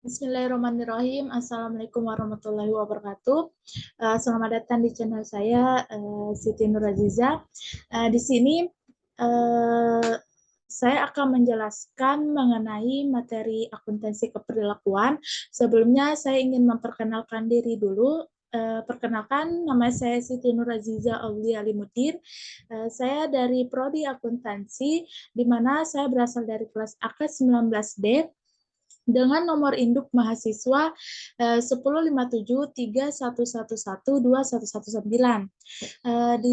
Bismillahirrahmanirrahim. Assalamualaikum warahmatullahi wabarakatuh. Selamat datang di channel saya, Siti Nuraziza. Di sini saya akan menjelaskan mengenai materi akuntansi keperilakuan. Sebelumnya saya ingin memperkenalkan diri dulu. Perkenalkan, nama saya Siti Nuraziza Aulia Alimuddin. Saya dari Prodi Akuntansi, di mana saya berasal dari kelas AK 19D dengan nomor induk mahasiswa 105731112119 di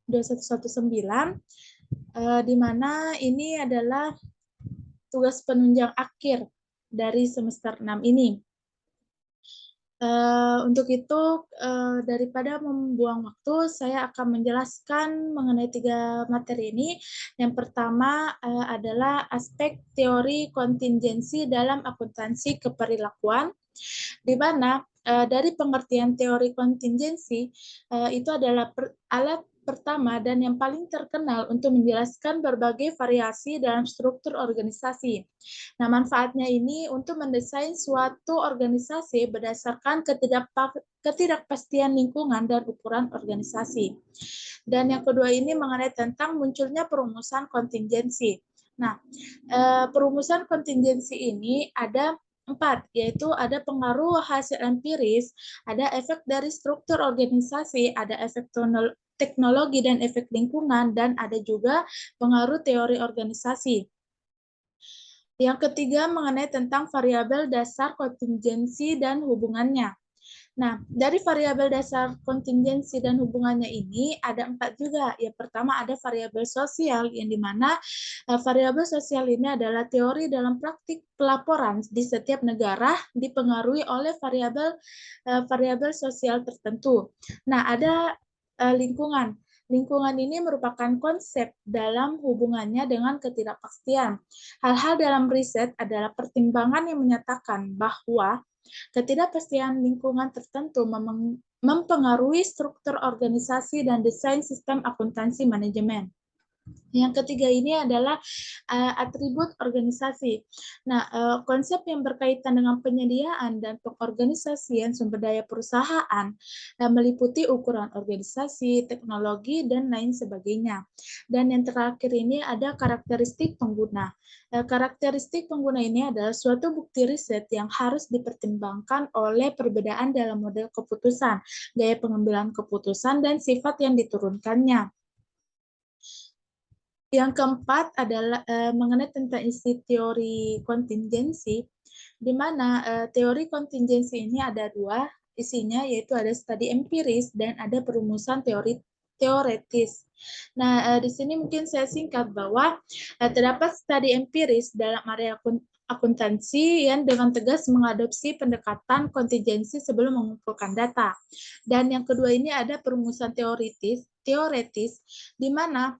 2119, di mana ini adalah tugas penunjang akhir dari semester 6 ini. Untuk itu, daripada membuang waktu, saya akan menjelaskan mengenai 3 materi ini. Yang pertama adalah aspek teori kontingensi dalam akuntansi keperilakuan, di mana dari pengertian teori kontingensi itu adalah alat pertama dan yang paling terkenal untuk menjelaskan berbagai variasi dalam struktur organisasi. Nah, manfaatnya ini untuk mendesain suatu organisasi berdasarkan ketidakpastian lingkungan dan ukuran organisasi. Dan yang kedua ini mengenai tentang munculnya perumusan kontingensi. Nah, perumusan kontingensi ini ada 4, yaitu ada pengaruh hasil empiris, ada efek dari struktur organisasi, ada efek teknologi dan efek lingkungan, dan ada juga pengaruh teori organisasi. Yang ketiga mengenai tentang variabel dasar kontingensi dan hubungannya. Nah, dari variabel dasar kontingensi dan hubungannya ini ada 4 juga. Yang pertama ada variabel sosial, yang dimana variabel sosial ini adalah teori dalam praktik pelaporan di setiap negara dipengaruhi oleh variabel sosial tertentu. Nah, ada lingkungan. Lingkungan ini merupakan konsep dalam hubungannya dengan ketidakpastian. Hal-hal dalam riset adalah pertimbangan yang menyatakan bahwa ketidakpastian lingkungan tertentu mempengaruhi struktur organisasi dan desain sistem akuntansi manajemen. Yang ketiga ini adalah atribut organisasi. Nah, konsep yang berkaitan dengan penyediaan dan pengorganisasian sumber daya perusahaan meliputi ukuran organisasi, teknologi, dan lain sebagainya. Dan yang terakhir ini ada karakteristik pengguna. Karakteristik pengguna ini adalah suatu bukti riset yang harus dipertimbangkan oleh perbedaan dalam model keputusan, gaya pengambilan keputusan, dan sifat yang diturunkannya. Yang keempat adalah mengenai tentang isi teori kontingensi, di mana teori kontingensi ini ada 2 isinya, yaitu ada studi empiris dan ada perumusan teoretis. Nah, di sini mungkin saya singkat bahwa terdapat studi empiris dalam area akuntansi yang dengan tegas mengadopsi pendekatan kontingensi sebelum mengumpulkan data. Dan yang kedua ini ada perumusan teoretis, di mana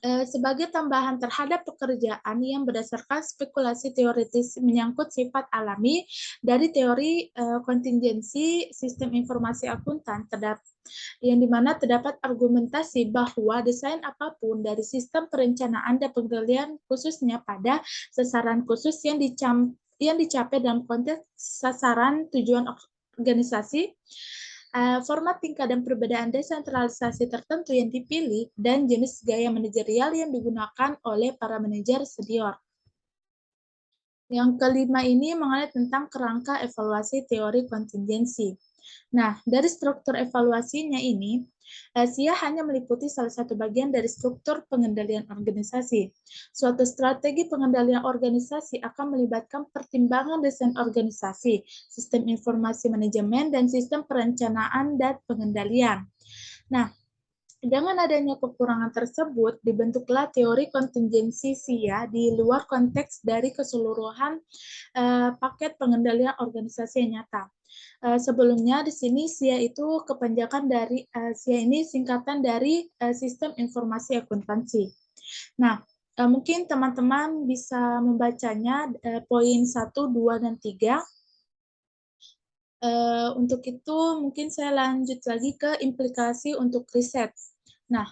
sebagai tambahan terhadap pekerjaan yang berdasarkan spekulasi teoritis menyangkut sifat alami dari teori kontingensi sistem informasi akuntan, yang dimana terdapat argumentasi bahwa desain apapun dari sistem perencanaan dan pengendalian khususnya pada sasaran khusus yang dicapai dalam konteks sasaran tujuan organisasi, format tingkat dan perbedaan desentralisasi tertentu yang dipilih, dan jenis gaya manajerial yang digunakan oleh para manajer senior. Yang kelima ini mengenai tentang kerangka evaluasi teori kontingensi. Nah, dari struktur evaluasinya ini, SIA hanya meliputi salah satu bagian dari struktur pengendalian organisasi. Suatu strategi pengendalian organisasi akan melibatkan pertimbangan desain organisasi, sistem informasi manajemen, dan sistem perencanaan dan pengendalian. Nah, dengan adanya kekurangan tersebut, dibentuklah teori kontingensi SIA di luar konteks dari keseluruhan paket pengendalian organisasi yang nyata. Sebelumnya di sini SIA itu kepanjangan dari SIA ini singkatan dari Sistem Informasi Akuntansi. Nah, mungkin teman-teman bisa membacanya poin 1, 2, dan 3. Untuk itu mungkin saya lanjut lagi ke implikasi untuk riset. Nah,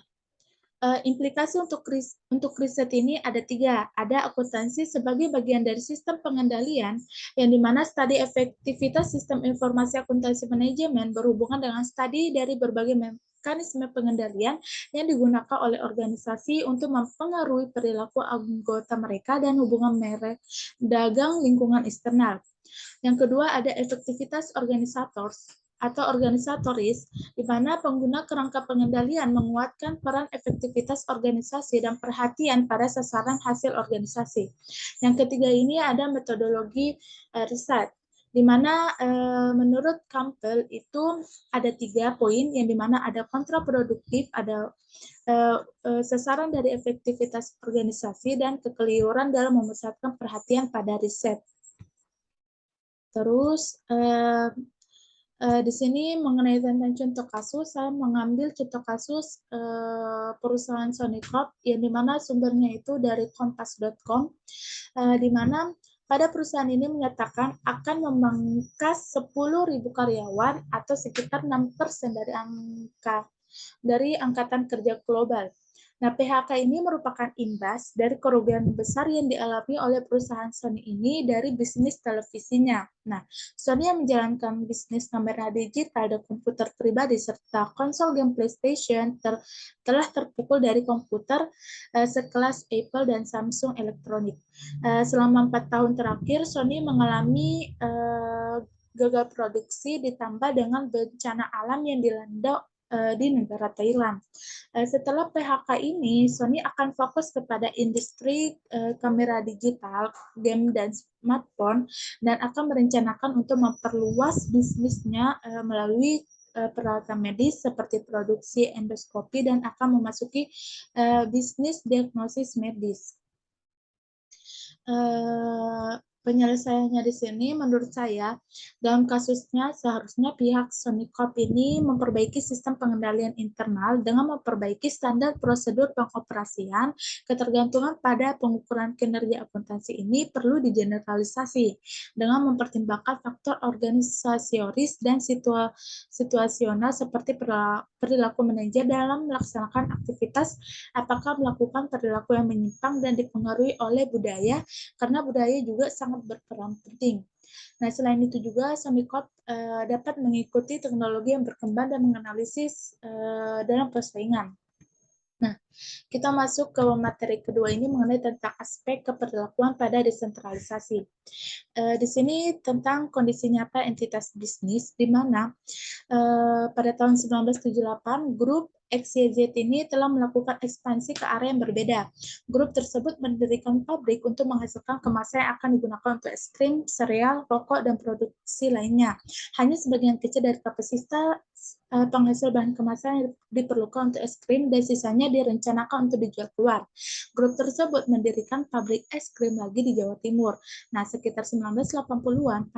Implikasi untuk riset ini ada 3. Ada akuntansi sebagai bagian dari sistem pengendalian, yang dimana studi efektivitas sistem informasi akuntansi manajemen berhubungan dengan studi dari berbagai mekanisme pengendalian yang digunakan oleh organisasi untuk mempengaruhi perilaku anggota mereka dan hubungan merek dagang lingkungan eksternal. Yang kedua ada efektivitas organisator atau organisatoris, di mana pengguna kerangka pengendalian menguatkan peran efektivitas organisasi dan perhatian pada sasaran hasil organisasi. Yang ketiga ini ada metodologi riset, di mana menurut Campbell itu ada 3 poin, yang dimana ada kontraproduktif, ada sasaran dari efektivitas organisasi, dan kekeliruan dalam memusatkan perhatian pada riset. Terus di sini mengenai tentang contoh kasus, saya mengambil contoh kasus perusahaan Sony Corp, yang dimana sumbernya itu dari kompas.com, di mana pada perusahaan ini menyatakan akan memangkas 10.000 karyawan atau sekitar 6% dari angkatan kerja global. Nah, PHK ini merupakan imbas dari kerugian besar yang dialami oleh perusahaan Sony ini dari bisnis televisinya. Nah, Sony yang menjalankan bisnis kamera digital dan komputer pribadi serta konsol game PlayStation telah terpukul dari komputer sekelas Apple dan Samsung Electronics. Selama 4 tahun terakhir, Sony mengalami gagal produksi ditambah dengan bencana alam yang dilanda di negara Thailand. Setelah PHK ini, Sony akan fokus kepada industri kamera digital, game, dan smartphone, dan akan merencanakan untuk memperluas bisnisnya melalui peralatan medis seperti produksi endoskopi dan akan memasuki bisnis diagnosis medis. Penyelesaiannya di sini menurut saya dalam kasusnya seharusnya pihak Sony Corp ini memperbaiki sistem pengendalian internal dengan memperbaiki standar prosedur pengoperasian. Ketergantungan pada pengukuran kinerja akuntansi ini perlu digeneralisasi dengan mempertimbangkan faktor organisasionis dan situasional seperti perilaku manajer dalam melaksanakan aktivitas, apakah melakukan perilaku yang menyimpang dan dipengaruhi oleh budaya, karena budaya juga sangat berperan penting. Nah, selain itu juga Sony Corp dapat mengikuti teknologi yang berkembang dan menganalisis dalam persaingan. Nah, kita masuk ke materi kedua ini mengenai tentang aspek keperlakuan pada desentralisasi. Di sini tentang kondisi nyata entitas bisnis, di mana pada tahun 1978, grup XYZ ini telah melakukan ekspansi ke area yang berbeda. Grup tersebut mendirikan pabrik untuk menghasilkan kemasan yang akan digunakan untuk es krim, sereal, rokok, dan produksi lainnya. Hanya sebagian kecil dari kapasitas penghasil bahan kemasan yang diperlukan untuk es krim, dan sisanya direncanakan untuk dijual keluar. Grup tersebut mendirikan pabrik es krim lagi di Jawa Timur. Nah, sekitar 1980-an,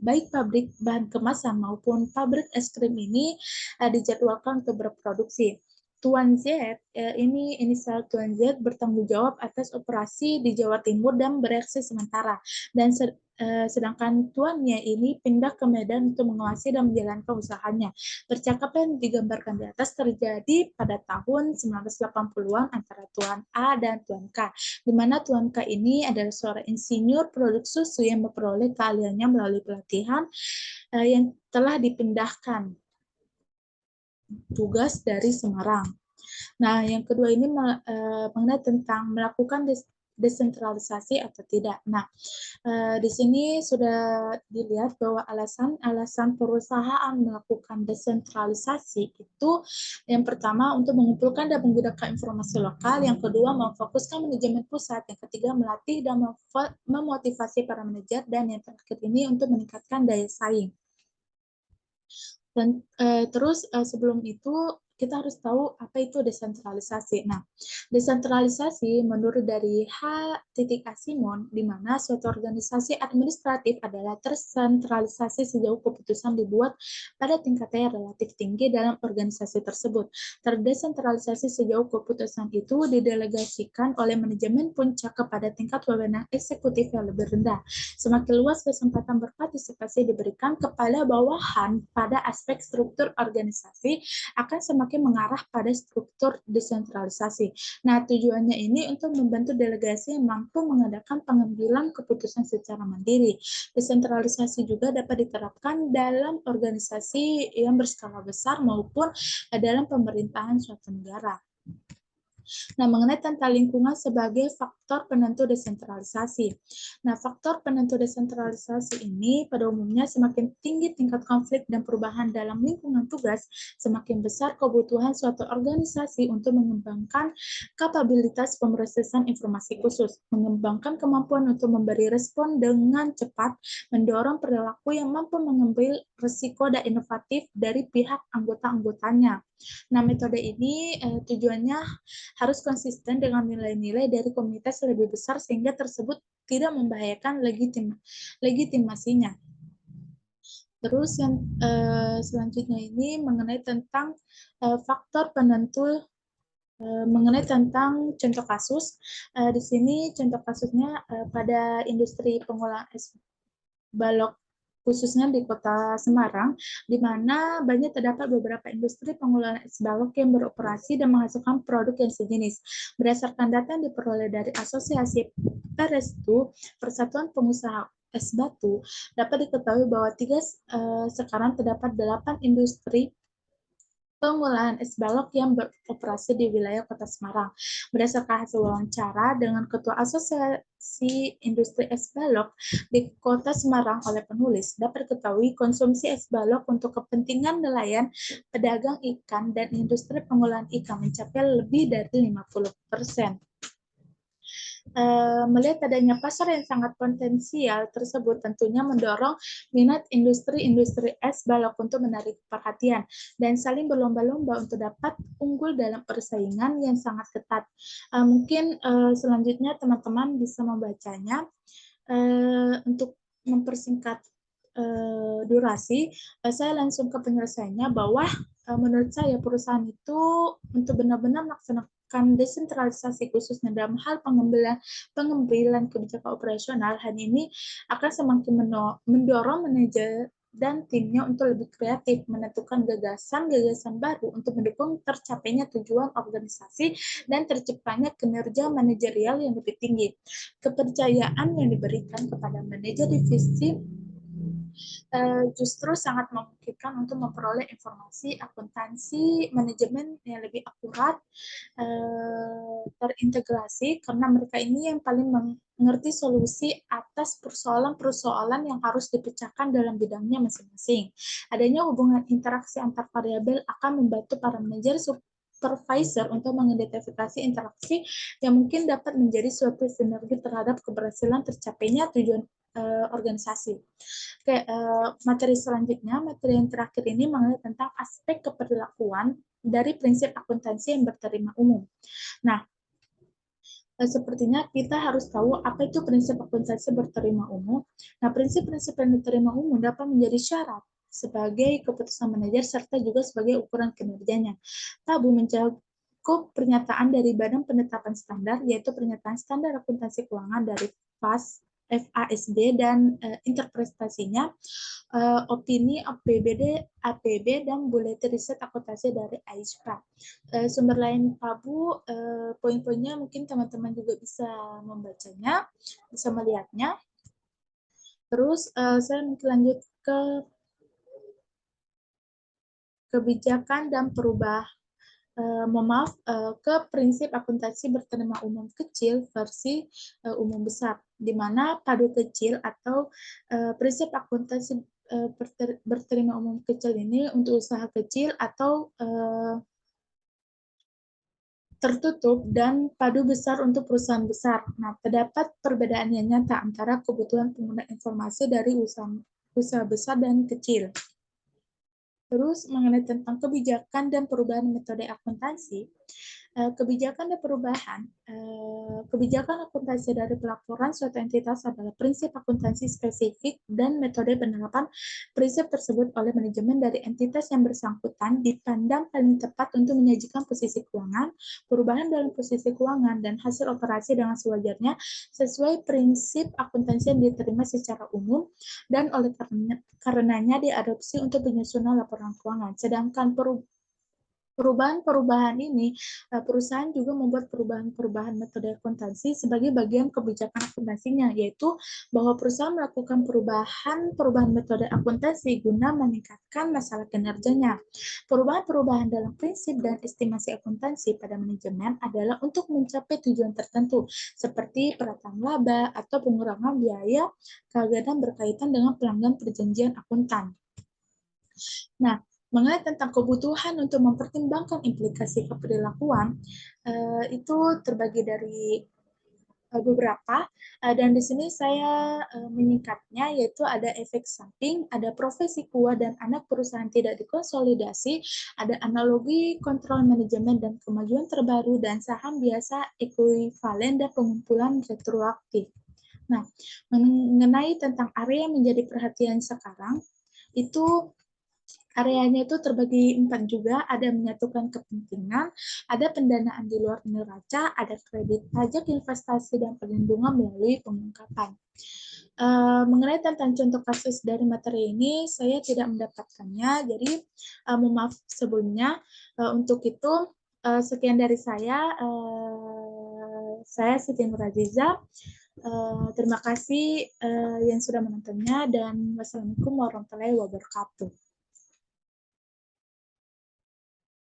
baik pabrik bahan kemasan maupun pabrik es krim ini dijadwalkan untuk berproduksi. Tuan Z, ini inisial Tuan Z bertanggung jawab atas operasi di Jawa Timur dan bereaksi sementara. Dan sedangkan tuannya ini pindah ke Medan untuk menguasai dan menjalankan usahanya. Percakapan digambarkan di atas terjadi pada tahun 1980-an antara Tuan A dan Tuan K, di mana Tuan K ini adalah seorang insinyur produk susu yang memperoleh keahliannya melalui pelatihan yang telah dipindahkan tugas dari Semarang. Nah, yang kedua ini mengenai tentang melakukan desentralisasi atau tidak. Nah, di sini sudah dilihat bahwa alasan perusahaan melakukan desentralisasi itu yang pertama untuk mengumpulkan dan menggunakan informasi lokal, yang kedua memfokuskan manajemen pusat, yang ketiga melatih dan memotivasi para manajer, dan yang terakhir ini untuk meningkatkan daya saing. Dan terus sebelum itu kita harus tahu apa itu desentralisasi. Nah, desentralisasi menurut dari H. Asimon, di mana suatu organisasi administratif adalah tersentralisasi sejauh keputusan dibuat pada tingkatan yang relatif tinggi dalam organisasi tersebut. Terdesentralisasi sejauh keputusan itu didelegasikan oleh manajemen puncak kepada tingkat wewenang eksekutif yang lebih rendah. Semakin luas kesempatan berpartisipasi diberikan kepada bawahan pada aspek struktur organisasi, akan semakin semakin mengarah pada struktur desentralisasi. Nah, tujuannya ini untuk membantu delegasi yang mampu mengadakan pengambilan keputusan secara mandiri. Desentralisasi juga dapat diterapkan dalam organisasi yang berskala besar maupun dalam pemerintahan suatu negara. Nah, mengenai tentang lingkungan sebagai faktor penentu desentralisasi. Nah, faktor penentu desentralisasi ini pada umumnya semakin tinggi tingkat konflik dan perubahan dalam lingkungan tugas, semakin besar kebutuhan suatu organisasi untuk mengembangkan kapabilitas pemrosesan informasi khusus, mengembangkan kemampuan untuk memberi respon dengan cepat, mendorong perilaku yang mampu mengambil risiko dan inovatif dari pihak anggota-anggotanya. Nah, metode ini tujuannya harus konsisten dengan nilai-nilai dari komunitas lebih besar sehingga tersebut tidak membahayakan legitimasinya. Terus yang selanjutnya ini mengenai tentang faktor penentu mengenai tentang contoh kasus. Di sini contoh kasusnya pada industri pengolahan es balok khususnya di Kota Semarang, di mana banyak terdapat beberapa industri pengolahan es balok yang beroperasi dan menghasilkan produk yang sejenis. Berdasarkan data yang diperoleh dari Asosiasi Perestu, Persatuan Pengusaha Es Batu, dapat diketahui bahwa sekarang terdapat 8 industri pengolahan es balok yang beroperasi di wilayah Kota Semarang. Berdasarkan hasil wawancara dengan Ketua Asosiasi Industri Es Balok di Kota Semarang oleh penulis, dapat diketahui konsumsi es balok untuk kepentingan nelayan, pedagang ikan, dan industri pengolahan ikan mencapai lebih dari 50%. Melihat adanya pasar yang sangat potensial tersebut tentunya mendorong minat industri-industri es balok untuk menarik perhatian dan saling berlomba-lomba untuk dapat unggul dalam persaingan yang sangat ketat. Mungkin selanjutnya teman-teman bisa membacanya. Untuk mempersingkat durasi, saya langsung ke penyelesaiannya bahwa menurut saya perusahaan itu untuk benar-benar melaksanakan desentralisasi khususnya dalam hal pengambilan kebijakan operasional, hal ini akan semakin mendorong manajer dan timnya untuk lebih kreatif, menentukan gagasan-gagasan baru untuk mendukung tercapainya tujuan organisasi dan terciptanya kinerja manajerial yang lebih tinggi. Kepercayaan yang diberikan kepada manajer divisi justru sangat memungkinkan untuk memperoleh informasi akuntansi manajemen yang lebih akurat, terintegrasi, karena mereka ini yang paling mengerti solusi atas persoalan-persoalan yang harus dipecahkan dalam bidangnya masing-masing. Adanya hubungan interaksi antar variabel akan membantu para manajer supervisor untuk mengidentifikasi interaksi yang mungkin dapat menjadi suatu sinergi terhadap keberhasilan tercapainya tujuan organisasi. Oke, materi selanjutnya, materi yang terakhir ini mengenai tentang aspek keperilakuan dari prinsip akuntansi yang berterima umum. Nah, sepertinya kita harus tahu apa itu prinsip akuntansi berterima umum. Nah, prinsip-prinsip yang diterima umum dapat menjadi syarat sebagai keputusan manajer serta juga sebagai ukuran kinerjanya. Tabu mencakup pernyataan dari Badan Penetapan Standar, yaitu pernyataan standar akuntansi keuangan dari FASB dan interpretasinya, opini APB dan buletin riset akuntansi dari AISPA. Sumber lain Pabu, poin-poinnya mungkin teman-teman juga bisa membacanya, bisa melihatnya. Terus saya mungkin lanjut ke kebijakan dan perubahan. Ke prinsip akuntansi berterima umum kecil versi umum besar, di mana padu kecil atau prinsip akuntansi berterima umum kecil ini untuk usaha kecil atau tertutup dan padu besar untuk perusahaan besar. Nah, terdapat perbedaan yang nyata antara kebutuhan pengguna informasi dari usaha besar dan kecil. Terus mengenai tentang kebijakan dan perubahan metode akuntansi, kebijakan akuntansi dari pelaporan suatu entitas adalah prinsip akuntansi spesifik dan metode penerapan prinsip tersebut oleh manajemen dari entitas yang bersangkutan dipandang paling tepat untuk menyajikan posisi keuangan, perubahan dalam posisi keuangan, dan hasil operasi dengan sewajarnya sesuai prinsip akuntansi yang diterima secara umum dan oleh karenanya diadopsi untuk penyusunan laporan keuangan. Sedangkan Perubahan-perubahan ini, perusahaan juga membuat perubahan-perubahan metode akuntansi sebagai bagian kebijakan akuntansinya, yaitu bahwa perusahaan melakukan perubahan metode akuntansi guna meningkatkan masalah kinerjanya. Perubahan-perubahan dalam prinsip dan estimasi akuntansi pada manajemen adalah untuk mencapai tujuan tertentu, seperti perataan laba atau pengurangan biaya kegiatan berkaitan dengan pelanggan perjanjian akuntan. Nah, mengenai tentang kebutuhan untuk mempertimbangkan implikasi keperilakuan, itu terbagi dari beberapa, dan di sini saya menyingkatnya, yaitu ada efek samping, ada profesi kuat dan anak perusahaan tidak dikonsolidasi, ada analogi kontrol manajemen dan kemajuan terbaru, dan saham biasa ekuivalen dan pengumpulan retroaktif. Nah, mengenai tentang area yang menjadi perhatian sekarang, itu areanya itu terbagi 4 juga, ada menyatukan kepentingan, ada pendanaan di luar neraca, ada kredit pajak, investasi, dan perlindungan melalui pengungkapan. Mengenai tentang contoh kasus dari materi ini, saya tidak mendapatkannya, jadi mohon maaf sebelumnya. Untuk itu, sekian dari saya Siti Nuraziza. Terima kasih yang sudah menontonnya, dan wassalamualaikum warahmatullahi wabarakatuh.